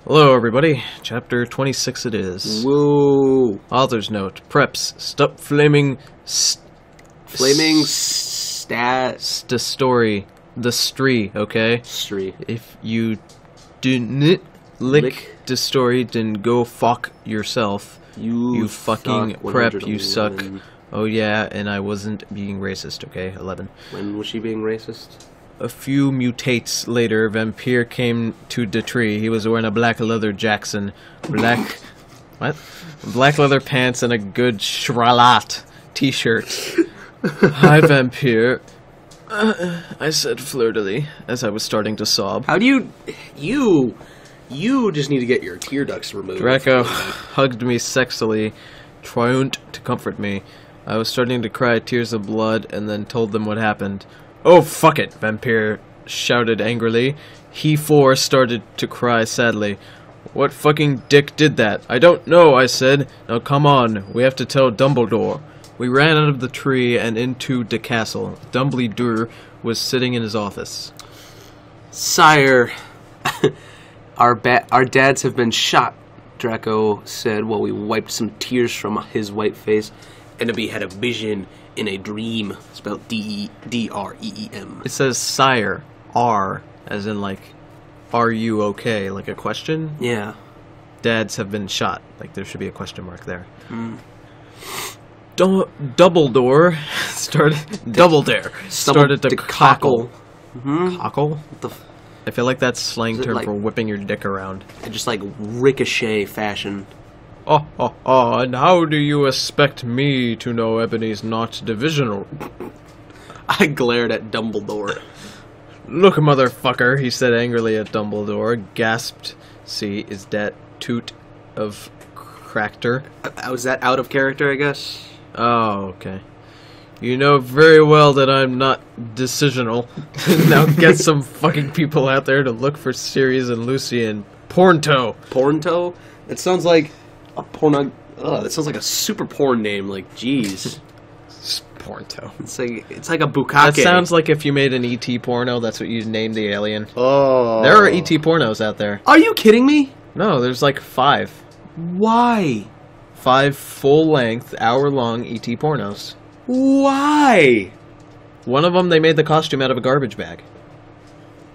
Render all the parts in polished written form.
Hello, everybody. Chapter 26 it is. Whoa. Author's note. Preps. Stop flaming... Flaming stat... The story. The stree, okay? Stree. If you didn't lick the story, then go fuck yourself. You fucking prep, you suck. Oh yeah, and I wasn't being racist, okay? 11. When was she being racist? A few mutates later, Vampire came to the tree. He was wearing a black leather Jackson, black leather pants, and a good Shralat t-shirt. Hi, Vampire. I said flirtily as I was starting to sob. How do you just need to get your tear ducts removed. Draco hugged me sexily, trying to comfort me. I was starting to cry tears of blood, and then told them what happened. Oh, fuck it, Vampire shouted angrily. He started to cry sadly. What fucking dick did that? I don't know, I said. Now come on, we have to tell Dumbledore. We ran out of the tree and into the castle. Dumbledore was sitting in his office. Sire, our dads have been shot, Draco said while we wiped some tears from his white face. Enemy had a vision in a dream, spelled D-R-E-E-M. It says sire, R, as in like, are you okay? Like a question? Yeah. Dads have been shot. Like there should be a question mark there. Dumbledore started to cockle. Cockle? I feel like that's slang term for whipping your dick around. Just like ricochet fashion. And how do you expect me to know Ebony's not divisional? I glared at Dumbledore. Look, motherfucker, he said angrily at Dumbledore. Gasped. See, is that toot of character? Was that out of character, I guess? Oh, okay. You know very well that I'm not decisional. Now get some fucking people out there to look for Sirius and Lucy and Pornto. Pornto? It sounds like a porno. That sounds like a super porn name. Like, jeez. Pornto. It's like a bukkake. That sounds like if you made an ET porno, that's what you named the alien. Oh. There are ET pornos out there. Are you kidding me? No, there's like 5. Why? 5 full-length, hour-long ET pornos. Why? One of them, they made the costume out of a garbage bag.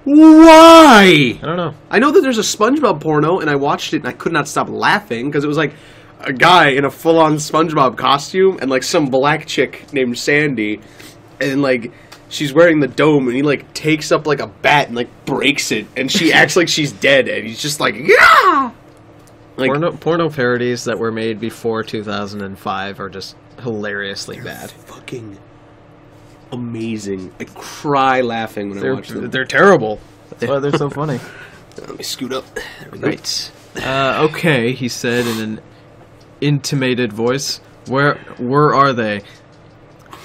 Why? I don't know. I know that there's a SpongeBob porno, and I watched it, and I could not stop laughing, because it was like a guy in a full-on SpongeBob costume, and like some black chick named Sandy, and like she's wearing the dome, and he like takes up like a bat and like breaks it, and she acts like she's dead, and he's just like, yeah! Like, porno parodies that were made before 2005 are just hilariously bad. Fucking amazing. I cry laughing when I watch them. They're terrible. That's why they're so funny. Let me scoot up. Right. Okay, he said in an intimated voice. Where are they?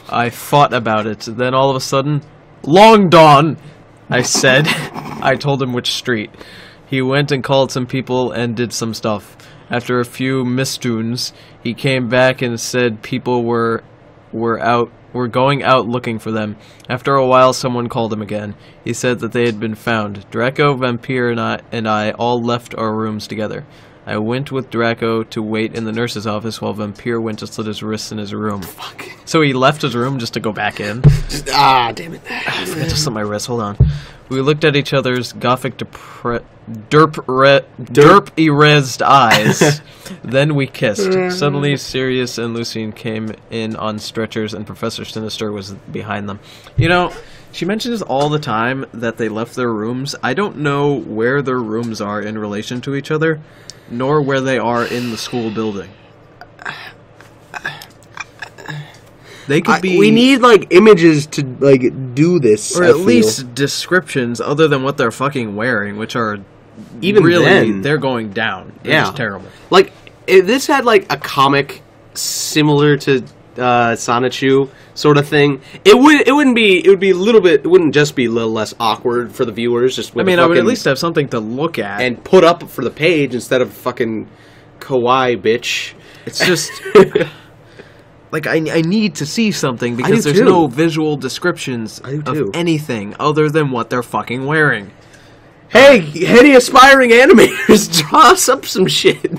I thought about it. Then all of a sudden, Long Dawn, I said. I told him which street. He went and called some people and did some stuff. After a few mistunes, he came back and said people were going out looking for them. After a while, someone called him again. He said that they had been found. Draco, Vampire, and I all left our rooms together. I went with Draco to wait in the nurse's office while Vampire went to slit his wrists in his room. Fuck. So he left his room just to go back in? Damn it. I forgot to slit my wrist. Hold on. We looked at each other's gothic derp-erased eyes. Then we kissed. Suddenly, Sirius and Lucien came in on stretchers, and Professor Sinister was behind them. You know, she mentions all the time that they left their rooms. I don't know where their rooms are in relation to each other, nor where they are in the school building. They could be. We need like images to like do this, or at least descriptions other than what they're fucking wearing, which are even really then, they're going down. They're just terrible. Like if this had like a comic similar to Sonichu sort of thing, it would be a little bit. It wouldn't just be a little less awkward for the viewers. Just with I would at least have something to look at and put up for the page instead of fucking kawaii bitch. It's just. Like, I need to see something because there's no visual descriptions of anything other than what they're fucking wearing. Hey, any aspiring animators, draw us up some shit.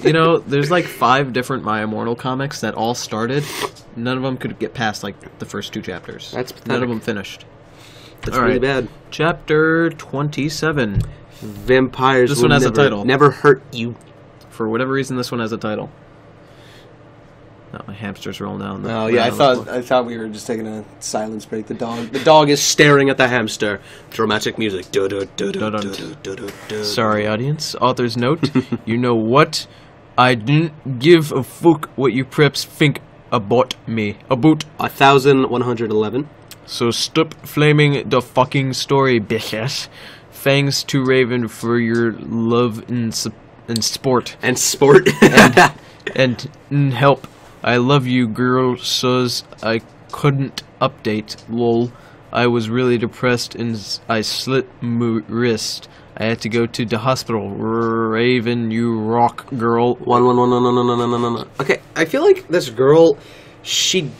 You know, there's like 5 different My Immortal comics that all started. None of them could get past like the first 2 chapters. That's pathetic. None of them finished. That's really bad. Chapter 27. Vampires. This one has a title. Never hurt you. For whatever reason, this one has a title. Oh, my hamster's rolling down. Oh yeah, I thought we were just taking a silence break. The dog is staring at the hamster. Dramatic music. Sorry, audience. Author's note. You know what? I didn't give a fuck what you preps think about me. About 1111. So stop flaming the fucking story, bitches. Thanks to Raven for your love and sport. And sport. and help. I love you, girl, sus. I couldn't update, lol. I was really depressed and I slit my wrist. I had to go to the hospital. Raven, you rock, girl. No. Okay, I feel like this girl, she...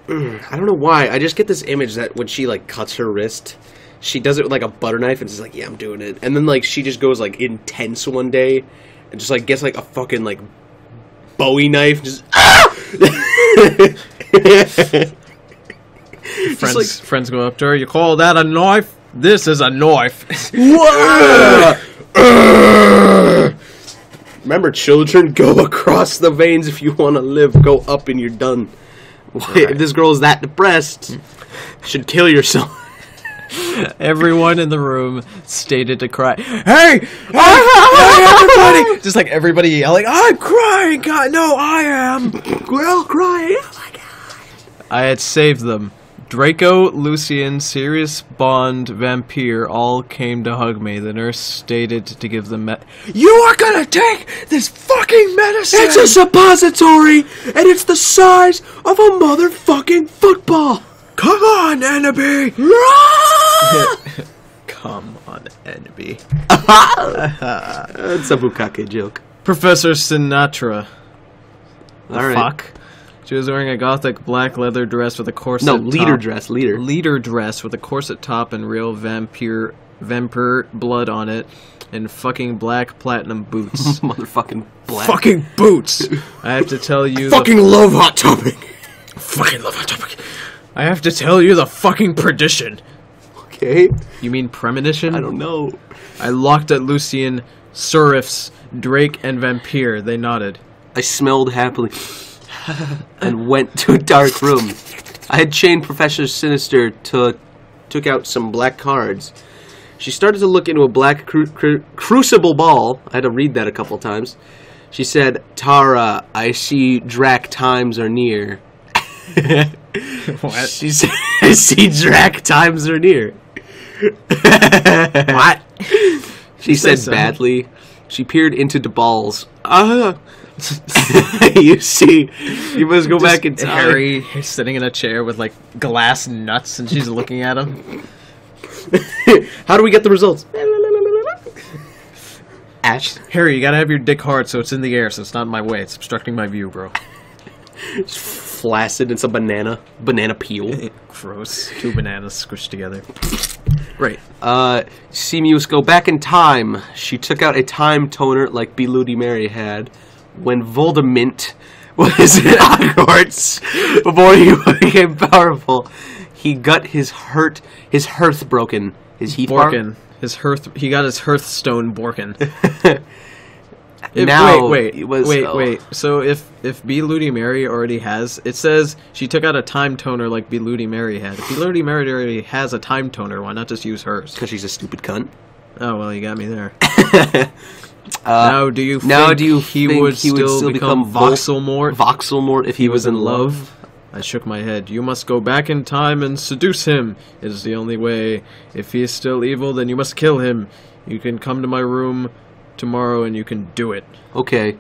I don't know why. I just get this image that when she, like, cuts her wrist, she does it with, like, a butter knife and she's like, yeah, I'm doing it. And then, like, she just goes, like, intense one day and just, like, gets, like, a fucking, like, Bowie knife, just friends go up to her. You call that a knife? This is a knife. Remember, children, go across the veins if you want to live. Go up and you're done. Right. If this girl is that depressed, you should kill yourself. Everyone in the room stated to cry. Hey, everybody! Just like everybody yelling, I'm crying! God, no, I am! We're all crying! Oh my god! I had saved them. Draco, Lucian, Sirius, Bond, Vampire all came to hug me. The nurse stated to give them You are gonna take this fucking medicine! It's a suppository, and it's the size of a motherfucking football! Come on, Enemy! Come on, Enemy. That's a Bukake joke. Professor Sinatra. Alright. Fuck. She was wearing a gothic black leather dress with a corset top. Leader dress with a corset top and real vampire blood on it, and fucking black platinum boots. Motherfucking black. Fucking boots! I have to tell you... Fucking love Hot Topic! Fucking love Hot Topic! I have to tell you the fucking perdition. Okay. You mean premonition? I don't know. I looked at Lucian, Surifs, Drake, and Vampire. They nodded. I smelled happily and went to a dark room. I had chained Professor Sinister took out some black cards. She started to look into a black crucible ball. I had to read that a couple times. She said, Tara, I see Drac times are near. What? She said, I see Drac times are near. What? She said so badly. She peered into the balls. You see, you must go back in time. Harry sitting in a chair with like glass nuts, and she's looking at him. How do we get the results? Ash. Harry, you gotta have your dick hard so it's in the air, so it's not in my way. It's obstructing my view, bro. It's flaccid. It's a banana peel. Gross. 2 bananas squished together. Right. Simius go back in time. She took out a time toner like Bloody Mary had when Voldemint was in Hogwarts before he became powerful. He got his hearth broken. His heath broken. He got his hearthstone broken. Wait. So if Bloody Mary already has, it says she took out a time toner like Bloody Mary had. If Bloody Mary already has a time toner, why not just use hers? Because she's a stupid cunt. Oh well, you got me there. Now, do you think he would still become Voxelmort if he was in love? I shook my head. You must go back in time and seduce him. It is the only way. If he is still evil, then you must kill him. You can come to my room tomorrow and you can do it. Okay.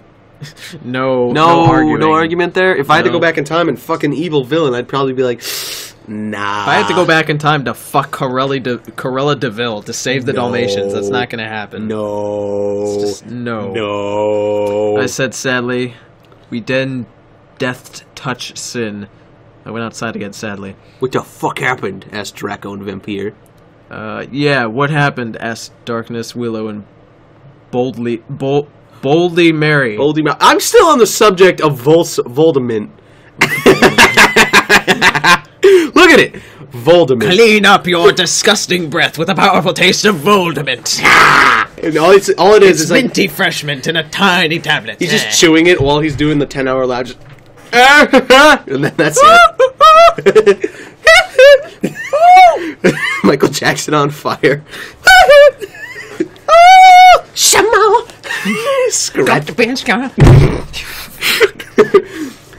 No argument there. If I had to go back in time and fuck an evil villain, I'd probably be like, nah. If I had to go back in time to fuck Corella DeVille to save the Dalmatians, that's not going to happen. No. It's just, no. No. I said sadly, we then death touch sin. I went outside again sadly. What the fuck happened? Asked Draco and Vampire. Yeah, what happened? Asked Darkness, Willow, and Boldly Mary. I'm still on the subject of Voldemint. Look at it! Voldemint. Clean up your disgusting breath with a powerful taste of Voldemint. And all it is is like minty fresh mint in a tiny tablet. he's just chewing it while he's doing the 10-hour lab. Just, and then that's it. Michael Jackson on fire. Shamo.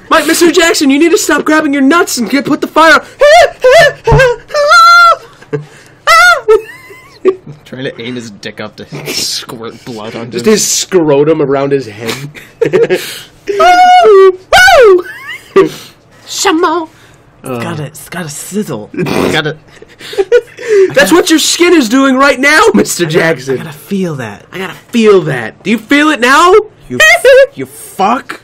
Mr. Jackson, you need to stop grabbing your nuts and put the fire. Trying to aim his dick up to squirt blood on Just his scrotum around his head. Shamo. It's got a sizzle. That's what your skin is doing right now, Mr. Jackson. I gotta feel that. I gotta feel that. Do you feel it now? You fuck.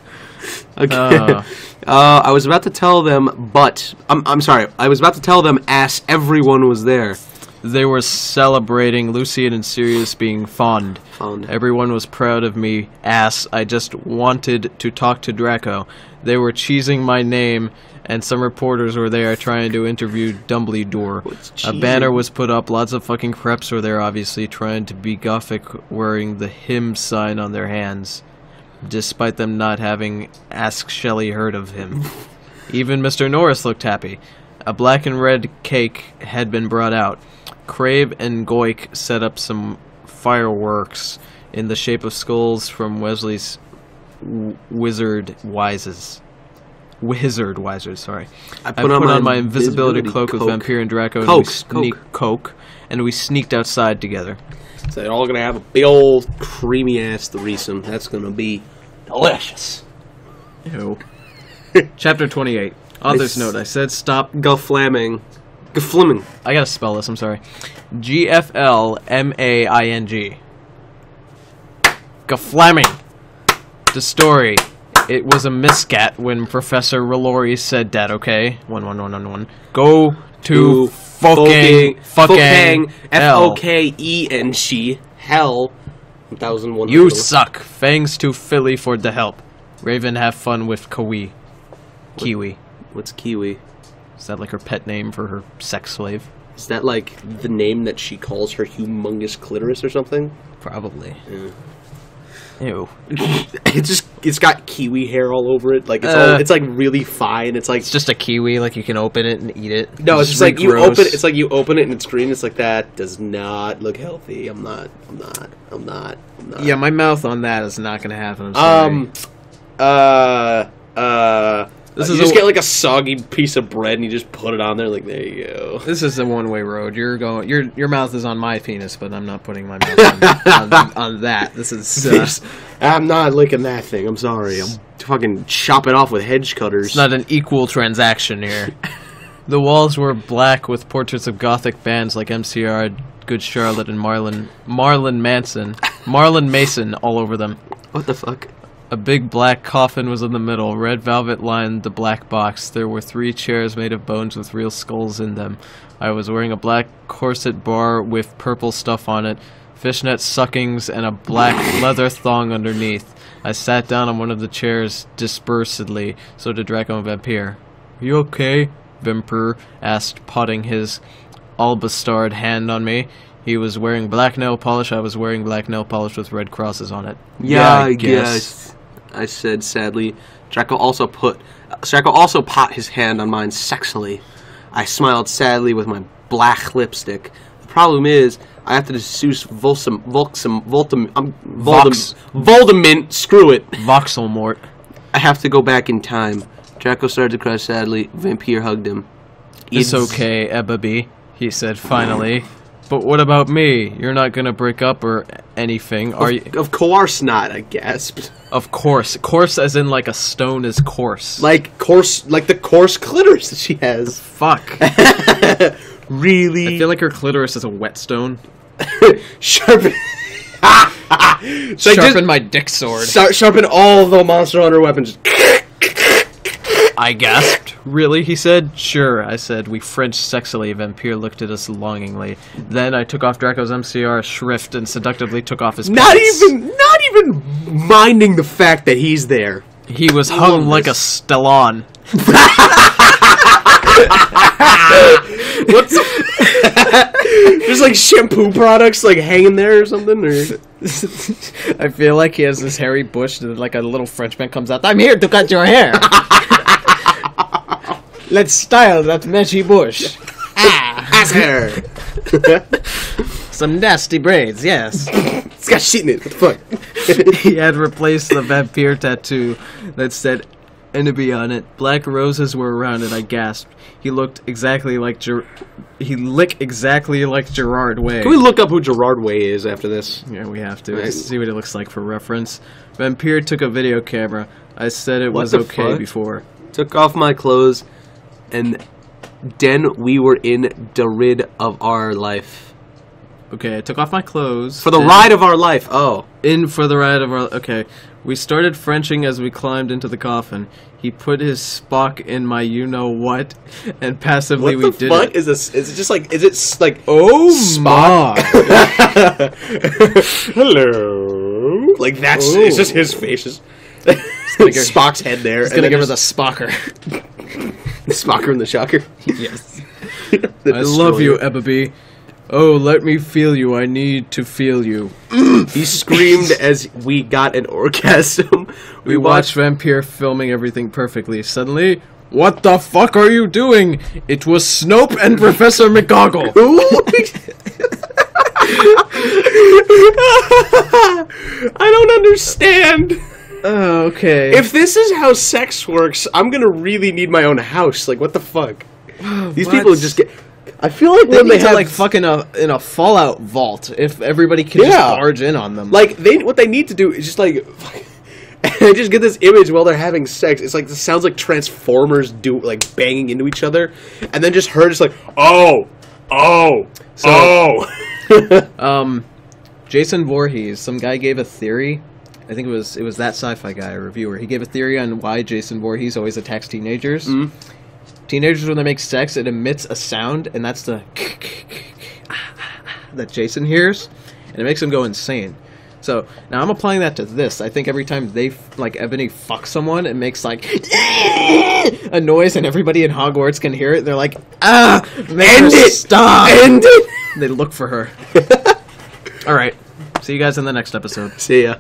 Okay. I was about to tell them, but I'm sorry. I was about to tell them, everyone was there. They were celebrating Lucian and Sirius being fond. Everyone was proud of me, I just wanted to talk to Draco. They were cheesing my name, and some reporters were there trying to interview Dumbledore. A banner was put up, lots of fucking creps were there, obviously, trying to be gothic, wearing the hymn sign on their hands, despite them not having Ask Shelley heard of him. Even Mr. Norris looked happy. A black and red cake had been brought out. Crave and Goik set up some fireworks in the shape of skulls from Wesley's wizard wisers, sorry. I put on my invisibility cloak with Vampire and Draco, and we sneaked outside together. So they're all gonna have a big old creamy ass threesome. That's gonna be delicious. Ew. Chapter 28. Author's note. I said stop. Geflamming. I gotta spell this, I'm sorry. G-F-L-M-A-I-G. Geflamming. The story. It was a miscat when Professor Relori said that, okay? 11111. Go to fucking F-O-K-E-N-G. Hell. 1100. You suck. Thanks to Philly for the help. Raven, have fun with Kiwi. What's Kiwi? Is that like her pet name for her sex slave? Is that like the name that she calls her humongous clitoris or something? Probably. Yeah. Ew. It's got kiwi hair all over it. Like it's like really fine. It's just a kiwi. Like you can open it and eat it. No, it's just like you open. It's like you open it and it's green. It's like that does not look healthy. I'm not. Yeah, my mouth on that is not gonna happen. I'm sorry. You just get like a soggy piece of bread and you just put it on there. Like there you go. This is a one-way road. You're going. Your mouth is on my penis, but I'm not putting my mouth on that. This is. I'm not licking that thing. I'm sorry. I'm fucking chop it off with hedge cutters. It's not an equal transaction here. The walls were black with portraits of gothic bands like MCR, Good Charlotte, and Marlon Mason all over them. What the fuck? A big black coffin was in the middle. Red velvet lined the black box. There were 3 chairs made of bones with real skulls in them. I was wearing a black corset bar with purple stuff on it, fishnet suckings, and a black leather thong underneath. I sat down on one of the chairs dispersedly. So did Draco and Vampire. "Are you okay?" Vampire asked, potting his albastarred hand on me. He was wearing black nail polish. I was wearing black nail polish with red crosses on it. Yeah, I guess. I said sadly. Draco also pot his hand on mine sexily. I smiled sadly with my black lipstick. The problem is, I have to disuse Voldemint. Screw it. Voxelmort. I have to go back in time. Draco started to cry sadly. Vampire hugged him. It's okay, Ebaby, he said finally. But what about me? You're not gonna break up or anything, are you? Of course not, I gasped. Of course. Coarse as in like a stone is coarse. Like the coarse clitoris that she has. Fuck. Really? I feel like her clitoris is a whetstone. Sharpen. Sharpen my dick sword. Sharpen all the Monster Hunter weapons. I gasped. Really? He said. Sure, I said. We Frenched sexily. Vampire looked at us longingly. Then I took off Draco's MCR shrift and seductively took off his pants. Not even minding the fact that he's there. He was hung like a Stellon. What's there's like shampoo products like hanging there or something, or I feel like he has this hairy bush and like a little Frenchman comes out. I'm here to cut your hair. Let's style that meshy bush. ass hair. Some nasty braids, yes. It's got shit in it. What the fuck? He had replaced the vampire tattoo that said enemy on it. Black roses were around it. I gasped. He looked exactly like he licked exactly like Gerard Way. Can we look up who Gerard Way is after this? Yeah, we have to. Just see what it looks like for reference. Vampire took a video camera. I said it was okay before. Took off my clothes, and then we were in the rid of our life. Okay, I took off my clothes. For the ride of our life. Oh. In for the ride of our... Okay. We started Frenching as we climbed into the coffin. He put his Spock in my you-know-what, and passively we did it. What the fuck is this? Is it just like... Is it like... Oh, Spock? Hello? Like, that's... Ooh. It's just his face. Just Spock's head there. He's gonna give her the Spocker. The Spocker and the Shocker? Yes. I love you, Ebba. Oh, let me feel you. I need to feel you. He screamed as we got an orgasm. We watched Vampire filming everything perfectly. Suddenly, what the fuck are you doing? It was Snope and Professor McGoggle. I don't understand. Oh, okay. If this is how sex works, I'm gonna really need my own house. Like, what the fuck? These people just get... I feel like they when they need to, have like, fucking in a Fallout vault, if everybody can just barge in on them. Like, what they need to do is just, like... I just get this image while they're having sex. It's like, this sounds like Transformers banging into each other. And then just her just like, Jason Voorhees, some guy gave a theory. I think it was that sci-fi guy, a reviewer. He gave a theory on why Jason Voorhees always attacks teenagers. Mm. Teenagers, when they make sex, it emits a sound, and that's the that Jason hears, and it makes him go insane. So, now I'm applying that to this. I think every time Ebony fucks someone, it makes, like, a noise, and everybody in Hogwarts can hear it. They're like, end it! Stop! End it! They look for her. Alright. See you guys in the next episode. See ya.